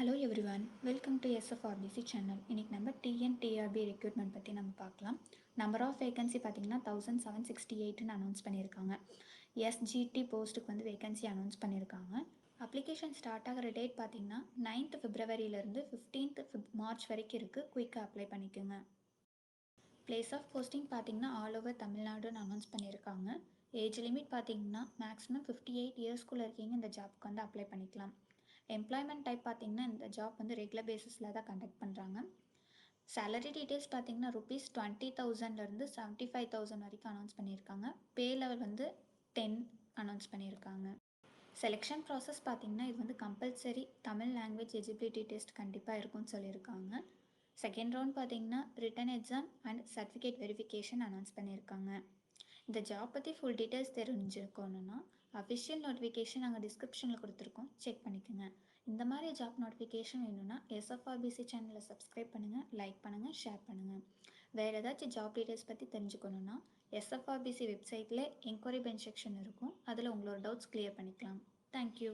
Hello everyone, welcome to SFRPC channel. இன்றைக்கி நம்ம TNTRB recruitment பற்றி நம்ம பார்க்கலாம். நம்பர் ஆஃப் வேகன்சி பார்த்திங்கன்னா 1768ன்னு அனௌன்ஸ் பண்ணியிருக்காங்க. எஸ்ஜிடி போஸ்ட்டுக்கு வந்து வேகன்சி அனௌன்ஸ் பண்ணியிருக்காங்க. அப்ளிகேஷன் ஸ்டார்ட் ஆகிற டேட் பார்த்திங்கன்னா 9th Februaryலேருந்து 15th March வரைக்கும் இருக்குது. குயிக்காக அப்ளை பண்ணிக்கோங்க. பிளேஸ் ஆஃப் போஸ்டிங் பார்த்திங்கன்னா ஆல் ஓவர் தமிழ்நாடுன்னு அனௌன்ஸ் பண்ணியிருக்காங்க. ஏஜ் லிமிட் பார்த்திங்கன்னா மேக்ஸிமம் 58 இயர்ஸ்க்குள்ளே இருக்கீங்க இந்த ஜாப்க்கு வந்து அப்ளை பண்ணிக்கலாம். எம்ப்ளாய்மெண்ட் டைப் பார்த்திங்கன்னா இந்த ஜாப் வந்து ரெகுலர் பேசிஸில் தான் கண்டக்ட் பண்ணுறாங்க. சேலரி டீட்டெயில்ஸ் பார்த்திங்கன்னா ₹20,000லேருந்து 75,000 வரைக்கும் அனௌன்ஸ் பண்ணியிருக்காங்க. பே லெவல் வந்து 10 அனௌன்ஸ் பண்ணியிருக்காங்க. செலெக்ஷன் ப்ராசஸ் பார்த்திங்கன்னா இது வந்து compulsory Tamil language eligibility test கண்டிப்பாக இருக்கும்னு சொல்லியிருக்காங்க. செகண்ட் ரவுண்ட் பார்த்திங்கன்னா written exam and certificate verification announce பண்ணியிருக்காங்க. இந்த ஜாப் பற்றி ஃபுல் டீட்டெயில்ஸ் தெரிஞ்சுக்கணுன்னா அஃபிஷியல் நோட்டிஃபிகேஷன் நாங்கள் டிஸ்கிரிப்ஷனில் கொடுத்துருக்கோம், செக் பண்ணிக்கோங்க. இந்த மாதிரி ஜாப் நோட்டிஃபிகேஷன் வேணும்னா எஸ்எஃப்ஆர்பிசி சேனலை சப்ஸ்கிரைப் பண்ணுங்கள், லைக் பண்ணுங்கள், ஷேர் பண்ணுங்கள். வேறு ஏதாச்சும் ஜாப் டீட்டெயில்ஸ் பற்றி தெரிஞ்சுக்கணுன்னா எஸ்எஃப்ஆர்பிசி வெப்சைட்டில் என்கொயரி பெஞ்ச் செக்ஷன் இருக்கும், அதில் உங்களோட டவுட்ஸ் கிளியர் பண்ணிக்கலாம். தேங்க்யூ.